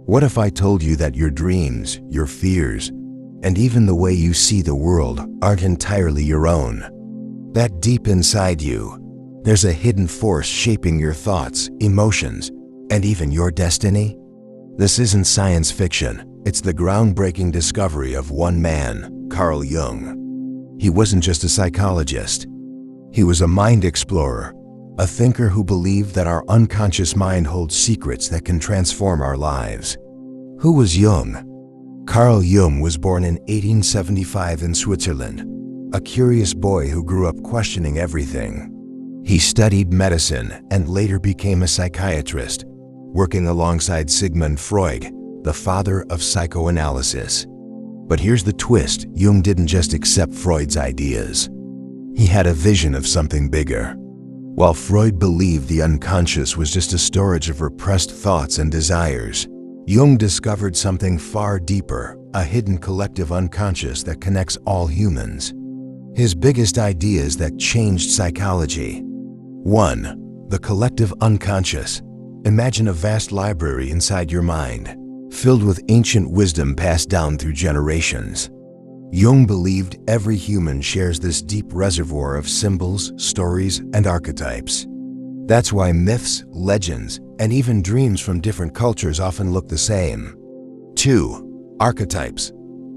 What if I told you that your dreams, your fears, and even the way you see the world aren't entirely your own? That deep inside you, there's a hidden force shaping your thoughts, emotions, and even your destiny? This isn't science fiction. It's the groundbreaking discovery of one man, Carl Jung. He wasn't just a psychologist. He was a mind explorer, a thinker who believed that our unconscious mind holds secrets that can transform our lives. Who was Jung? Carl Jung was born in 1875 in Switzerland, a curious boy who grew up questioning everything. He studied medicine and later became a psychiatrist, working alongside Sigmund Freud, the father of psychoanalysis. But here's the twist: Jung didn't just accept Freud's ideas. He had a vision of something bigger. While Freud believed the unconscious was just a storage of repressed thoughts and desires, Jung discovered something far deeper, a hidden collective unconscious that connects all humans. His biggest ideas that changed psychology. 1. The collective unconscious. Imagine a vast library inside your mind, filled with ancient wisdom passed down through generations. Jung believed every human shares this deep reservoir of symbols, stories, and archetypes. That's why myths, legends, and even dreams from different cultures often look the same. 2. Archetypes.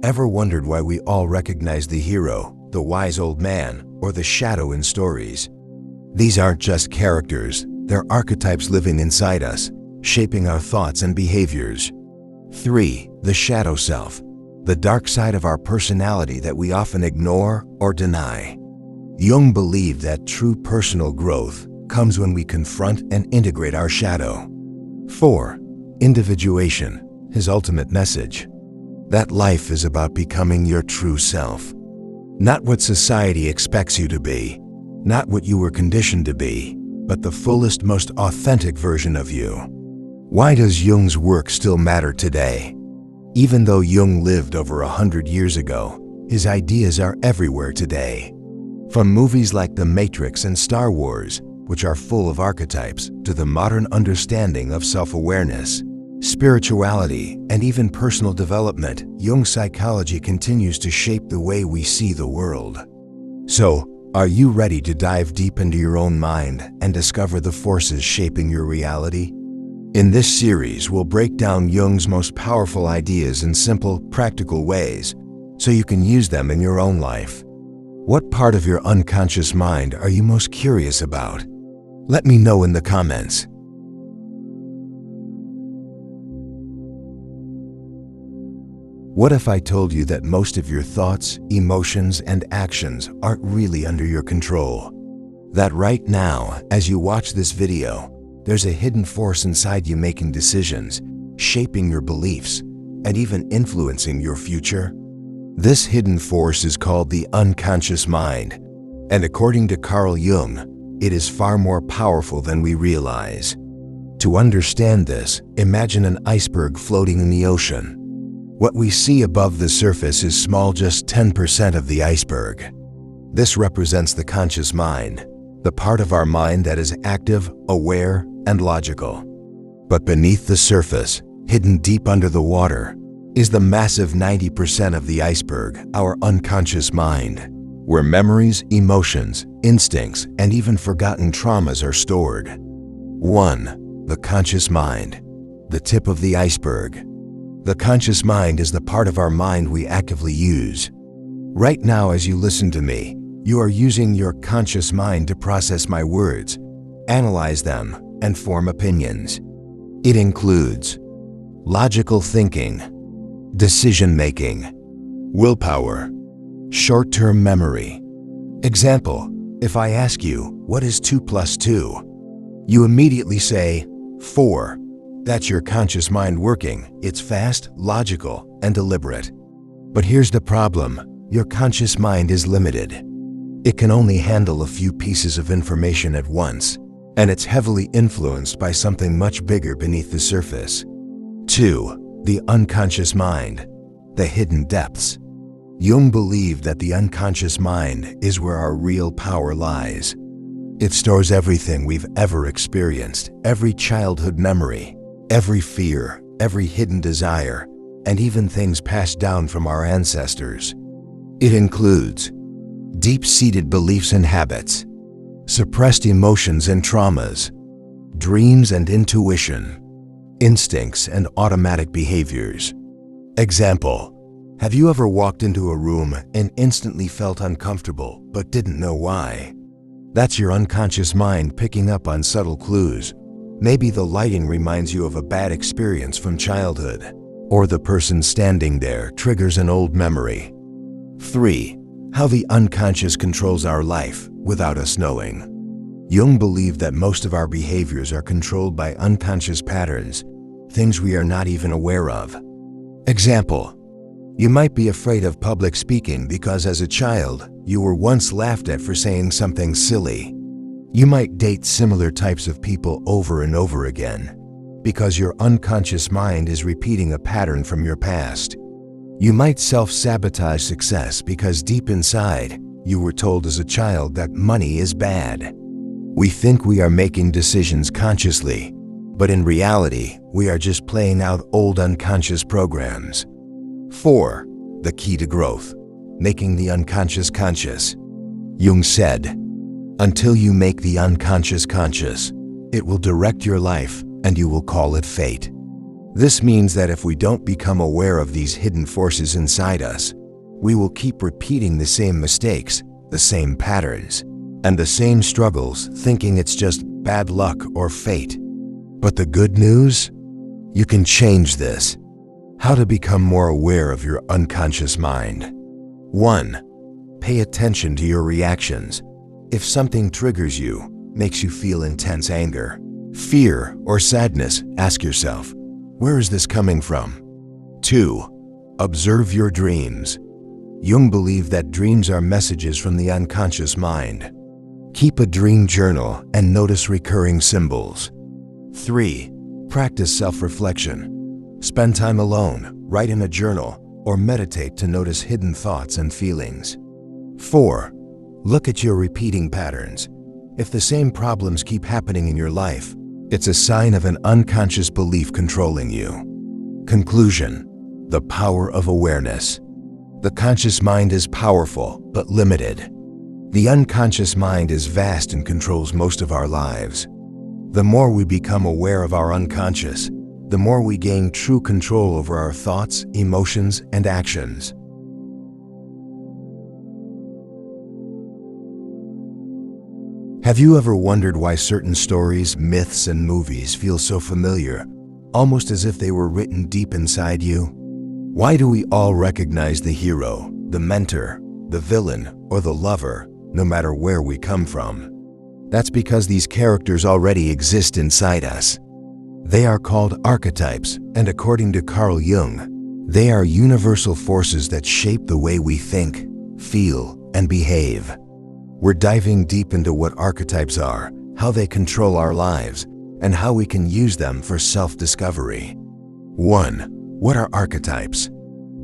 Ever wondered why we all recognize the hero, the wise old man, or the shadow in stories? These aren't just characters, they're archetypes living inside us, shaping our thoughts and behaviors. 3. The shadow self. The dark side of our personality that we often ignore or deny. Jung believed that true personal growth comes when we confront and integrate our shadow. 4. Individuation, his ultimate message. That life is about becoming your true self. Not what society expects you to be, not what you were conditioned to be, but the fullest, most authentic version of you. Why does Jung's work still matter today? Even though Jung lived over 100 years ago, his ideas are everywhere today. From movies like The Matrix and Star Wars, which are full of archetypes, to the modern understanding of self-awareness, spirituality, and even personal development, Jung's psychology continues to shape the way we see the world. So, are you ready to dive deep into your own mind and discover the forces shaping your reality? In this series, we'll break down Jung's most powerful ideas in simple, practical ways, so you can use them in your own life. What part of your unconscious mind are you most curious about? Let me know in the comments. What if I told you that most of your thoughts, emotions, and actions aren't really under your control? That right now, as you watch this video, there's a hidden force inside you making decisions, shaping your beliefs, and even influencing your future? This hidden force is called the unconscious mind, and according to Carl Jung, it is far more powerful than we realize. To understand this, imagine an iceberg floating in the ocean. What we see above the surface is small, just 10% of the iceberg. This represents the conscious mind, the part of our mind that is active, aware, and logical. But beneath the surface, hidden deep under the water, is the massive 90% of the iceberg, our unconscious mind, where memories, emotions, instincts, and even forgotten traumas are stored. 1. The conscious mind, the tip of the iceberg. The conscious mind is the part of our mind we actively use. Right now, as you listen to me, you are using your conscious mind to process my words, analyze them, and form opinions. It includes logical thinking, decision-making, willpower, short-term memory. Example, if I ask you, what is 2 plus 2? You immediately say, 4. That's your conscious mind working. It's fast, logical, and deliberate. But here's the problem. Your conscious mind is limited. It can only handle a few pieces of information at once, and it's heavily influenced by something much bigger beneath the surface. 2. The unconscious mind, the hidden depths. Jung believed that the unconscious mind is where our real power lies. It stores everything we've ever experienced, every childhood memory, every fear, every hidden desire, and even things passed down from our ancestors. It includes deep-seated beliefs and habits, suppressed emotions and traumas, dreams and intuition, instincts and automatic behaviors. Example: have you ever walked into a room and instantly felt uncomfortable but didn't know why? That's your unconscious mind picking up on subtle clues. Maybe the lighting reminds you of a bad experience from childhood, or the person standing there triggers an old memory. 3. How the unconscious controls our life without us knowing. Jung believed that most of our behaviors are controlled by unconscious patterns, things we are not even aware of. Example: you might be afraid of public speaking because as a child, you were once laughed at for saying something silly. You might date similar types of people over and over again because your unconscious mind is repeating a pattern from your past. You might self-sabotage success because deep inside, you were told as a child that money is bad. We think we are making decisions consciously, but in reality, we are just playing out old unconscious programs. 4. The key to growth: making the unconscious conscious. Jung said, "Until you make the unconscious conscious, it will direct your life and you will call it fate." This means that if we don't become aware of these hidden forces inside us, we will keep repeating the same mistakes, the same patterns, and the same struggles, thinking it's just bad luck or fate. But the good news? You can change this. How to become more aware of your unconscious mind. 1. Pay attention to your reactions. If something triggers you, makes you feel intense anger, fear, or sadness, ask yourself, where is this coming from? 2. Observe your dreams. Jung believed that dreams are messages from the unconscious mind. Keep a dream journal and notice recurring symbols. 3. Practice self-reflection. Spend time alone, write in a journal, or meditate to notice hidden thoughts and feelings. 4. Look at your repeating patterns. If the same problems keep happening in your life, it's a sign of an unconscious belief controlling you. Conclusion: the power of awareness. The conscious mind is powerful, but limited. The unconscious mind is vast and controls most of our lives. The more we become aware of our unconscious, the more we gain true control over our thoughts, emotions, and actions. Have you ever wondered why certain stories, myths, and movies feel so familiar, almost as if they were written deep inside you? Why do we all recognize the hero, the mentor, the villain, or the lover, no matter where we come from? That's because these characters already exist inside us. They are called archetypes, and according to Carl Jung, they are universal forces that shape the way we think, feel, and behave. We're diving deep into what archetypes are, how they control our lives, and how we can use them for self-discovery. 1. What are archetypes?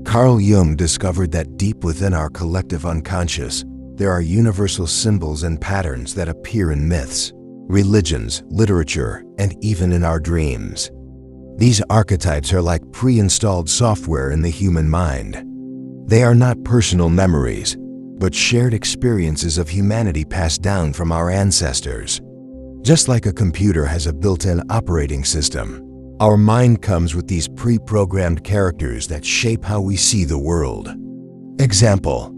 Carl Jung discovered that deep within our collective unconscious, there are universal symbols and patterns that appear in myths, religions, literature, and even in our dreams. These archetypes are like pre-installed software in the human mind. They are not personal memories, but shared experiences of humanity passed down from our ancestors. Just like a computer has a built-in operating system, our mind comes with these pre-programmed characters that shape how we see the world. Example: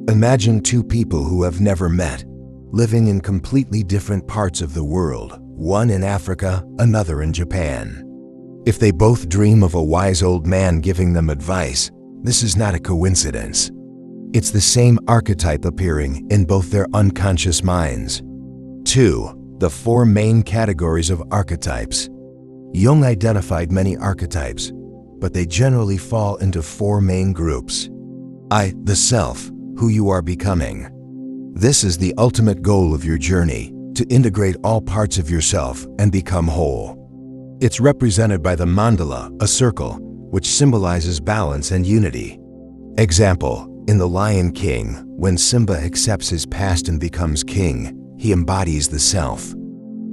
imagine two people who have never met, living in completely different parts of the world, one in Africa, another in Japan. If they both dream of a wise old man giving them advice, this is not a coincidence. It's the same archetype appearing in both their unconscious minds. 2. The 4 main categories of archetypes. Jung identified many archetypes, but they generally fall into 4 main groups. I, the self, who you are becoming. This is the ultimate goal of your journey, to integrate all parts of yourself and become whole. It's represented by the mandala, a circle, which symbolizes balance and unity. Example: in The Lion King, when Simba accepts his past and becomes king, he embodies the self.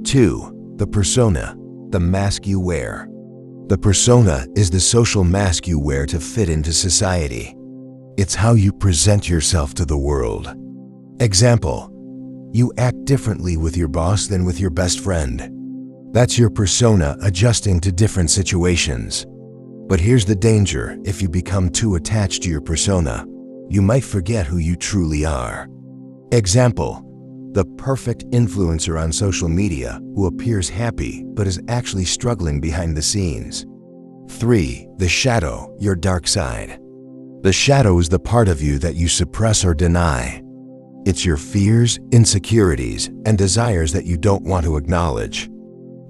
2. The persona, the mask you wear. The persona is the social mask you wear to fit into society. It's how you present yourself to the world. Example: you act differently with your boss than with your best friend. That's your persona adjusting to different situations. But here's the danger: if you become too attached to your persona, you might forget who you truly are. Example: the perfect influencer on social media who appears happy but is actually struggling behind the scenes. 3. The shadow, your dark side. The shadow is the part of you that you suppress or deny. It's your fears, insecurities, and desires that you don't want to acknowledge.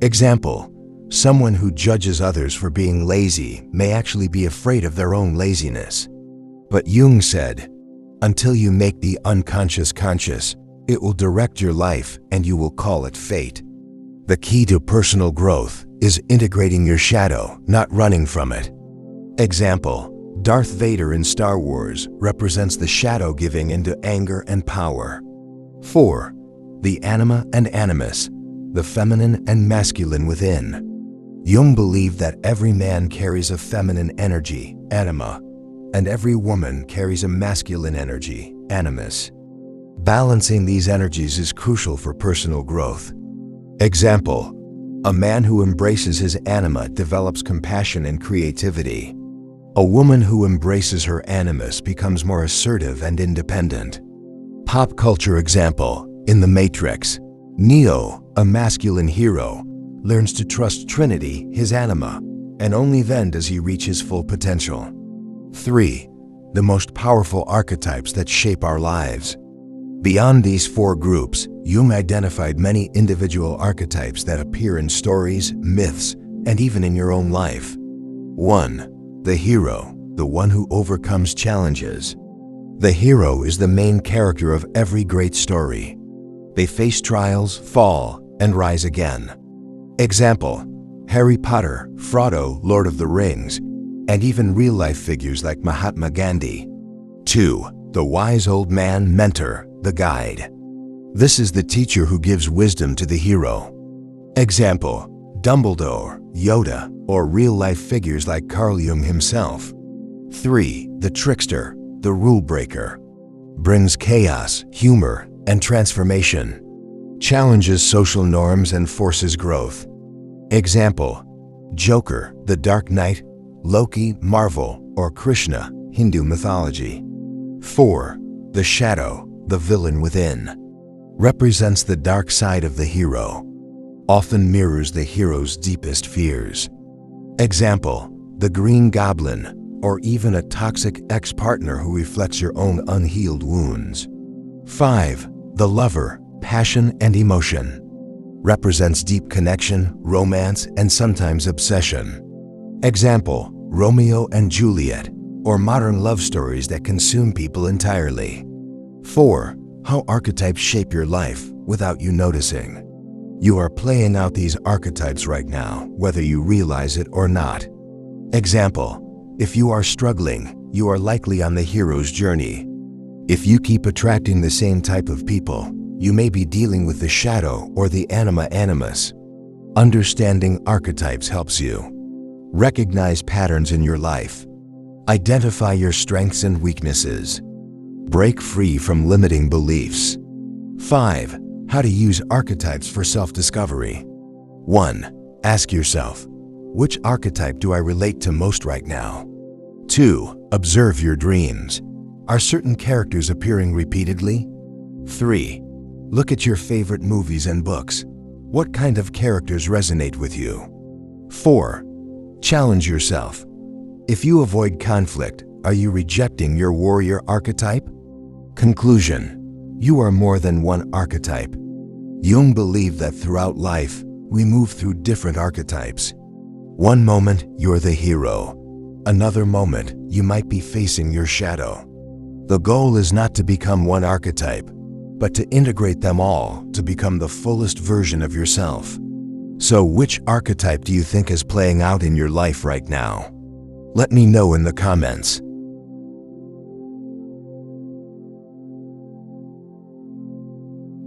Example: someone who judges others for being lazy may actually be afraid of their own laziness. But Jung said, until you make the unconscious conscious, it will direct your life and you will call it fate. The key to personal growth is integrating your shadow, not running from it. Example: Darth Vader in Star Wars represents the shadow giving into anger and power. 4. The anima and animus, the feminine and masculine within. Jung believed that every man carries a feminine energy, anima, and every woman carries a masculine energy, animus. Balancing these energies is crucial for personal growth. Example: a man who embraces his anima develops compassion and creativity. A woman who embraces her animus becomes more assertive and independent. Pop culture example: in The Matrix, Neo, a masculine hero, learns to trust Trinity, his anima, and only then does he reach his full potential. 3. The most powerful archetypes that shape our lives. Beyond these 4 groups, Jung identified many individual archetypes that appear in stories, myths, and even in your own life. 1. The hero, the one who overcomes challenges. The hero is the main character of every great story. They face trials, fall, and rise again. Example: Harry Potter, Frodo, Lord of the Rings, and even real-life figures like Mahatma Gandhi. 2. The wise old man, mentor, the guide. This is the teacher who gives wisdom to the hero. Example: Dumbledore, Yoda, or real-life figures like Carl Jung himself. 3. The trickster, the rule breaker. Brings chaos, humor, and transformation. Challenges social norms and forces growth. Example: Joker, the Dark Knight, Loki, Marvel, or Krishna, Hindu mythology. 4. The shadow, the villain within. Represents the dark side of the hero. Often mirrors the hero's deepest fears. Example: the Green Goblin, or even a toxic ex-partner who reflects your own unhealed wounds. 5. The lover, passion and emotion. Represents deep connection, romance, and sometimes obsession. Example: Romeo and Juliet, or modern love stories that consume people entirely. 4. How archetypes shape your life without you noticing. You are playing out these archetypes right now, whether you realize it or not. Example: if you are struggling, you are likely on the hero's journey. If you keep attracting the same type of people, you may be dealing with the shadow or the anima animus. Understanding archetypes helps you recognize patterns in your life, identify your strengths and weaknesses, break free from limiting beliefs. 5. How to use archetypes for self-discovery. 1. Ask yourself, which archetype do I relate to most right now? 2. Observe your dreams. Are certain characters appearing repeatedly? 3. Look at your favorite movies and books. What kind of characters resonate with you? 4. Challenge yourself. If you avoid conflict, are you rejecting your warrior archetype? Conclusion: you are more than one archetype. Jung believed that throughout life, we move through different archetypes. One moment, you're the hero. Another moment, you might be facing your shadow. The goal is not to become one archetype, but to integrate them all to become the fullest version of yourself. So which archetype do you think is playing out in your life right now? Let me know in the comments.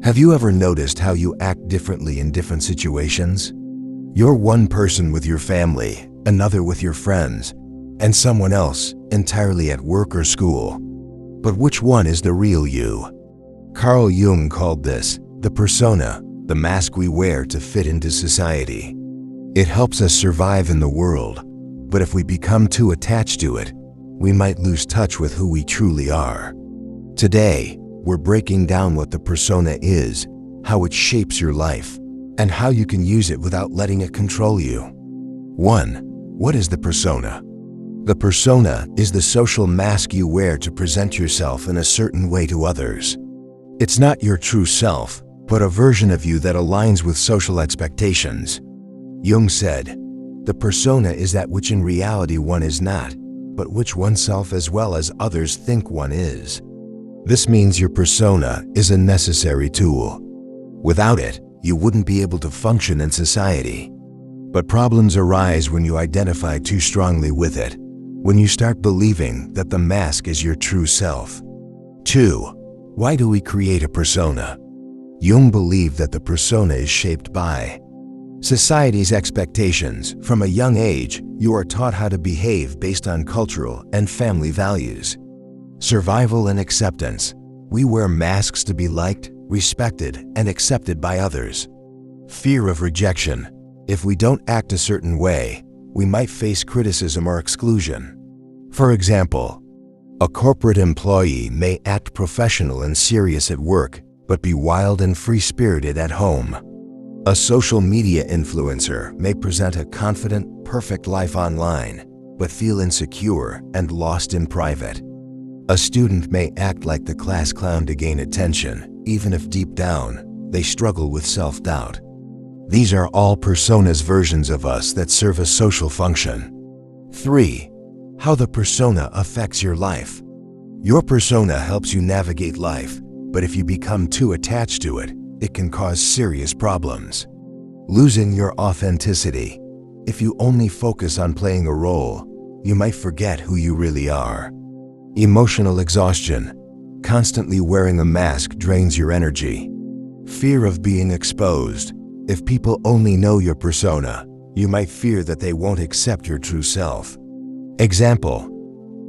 Have you ever noticed how you act differently in different situations? You're one person with your family, another with your friends, and someone else entirely at work or school. But which one is the real you? Carl Jung called this the persona, the mask we wear to fit into society. It helps us survive in the world, but if we become too attached to it, we might lose touch with who we truly are. Today, we're breaking down what the persona is, how it shapes your life, and how you can use it without letting it control you. 1. What is the persona? The persona is the social mask you wear to present yourself in a certain way to others. It's not your true self, but a version of you that aligns with social expectations. Jung said, "The persona is that which in reality one is not, but which oneself as well as others think one is." This means your persona is a necessary tool. Without it, you wouldn't be able to function in society. But problems arise when you identify too strongly with it, when you start believing that the mask is your true self. 2. Why do we create a persona? Jung believed that the persona is shaped by society's expectations. From a young age, you are taught how to behave based on cultural and family values. Survival and acceptance. We wear masks to be liked, respected, and accepted by others. Fear of rejection. If we don't act a certain way, we might face criticism or exclusion. For example, a corporate employee may act professional and serious at work, but be wild and free-spirited at home. A social media influencer may present a confident, perfect life online, but feel insecure and lost in private. A student may act like the class clown to gain attention, even if deep down, they struggle with self-doubt. These are all personas, versions of us that serve a social function. 3. How the persona affects your life. Your persona helps you navigate life, but if you become too attached to it, it can cause serious problems. Losing your authenticity. If you only focus on playing a role, you might forget who you really are. Emotional exhaustion. Constantly wearing a mask drains your energy. Fear of being exposed. If people only know your persona, you might fear that they won't accept your true self. Example: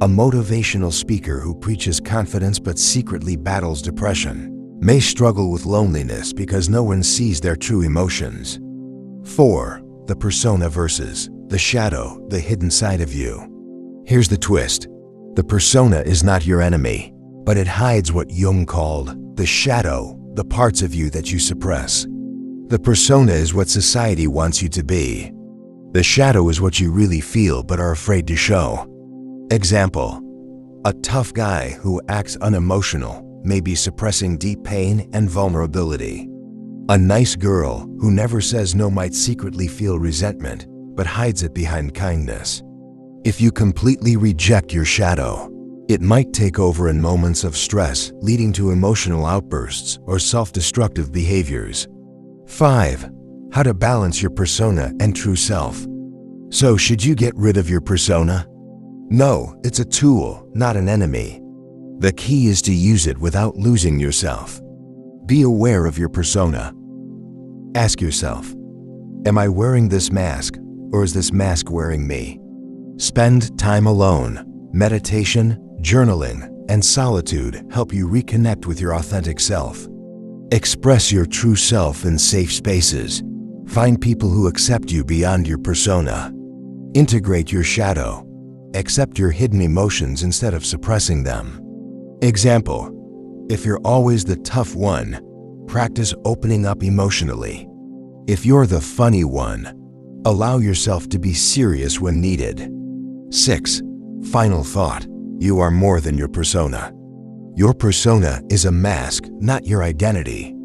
a motivational speaker who preaches confidence but secretly battles depression may struggle with loneliness because no one sees their true emotions. 4. The persona versus the shadow, the hidden side of you. Here's the twist. The persona is not your enemy, but it hides what Jung called the shadow, the parts of you that you suppress. The persona is what society wants you to be. The shadow is what you really feel but are afraid to show. Example: a tough guy who acts unemotional may be suppressing deep pain and vulnerability. A nice girl who never says no might secretly feel resentment, but hides it behind kindness. If you completely reject your shadow, it might take over in moments of stress, leading to emotional outbursts or self-destructive behaviors. 5. How to balance your persona and true self. So, should you get rid of your persona? No, it's a tool, not an enemy. The key is to use it without losing yourself. Be aware of your persona. Ask yourself, am I wearing this mask, or is this mask wearing me? Spend time alone. Meditation, journaling, and solitude help you reconnect with your authentic self. Express your true self in safe spaces. Find people who accept you beyond your persona. Integrate your shadow. Accept your hidden emotions instead of suppressing them. Example: if you're always the tough one, practice opening up emotionally. If you're the funny one, allow yourself to be serious when needed. 6. Final thought: you are more than your persona. Your persona is a mask, not your identity.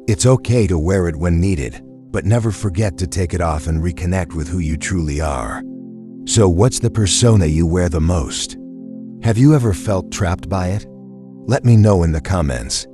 It's okay to wear it when needed, but never forget to take it off and reconnect with who you truly are. So what's the persona you wear the most? Have you ever felt trapped by it? Let me know in the comments.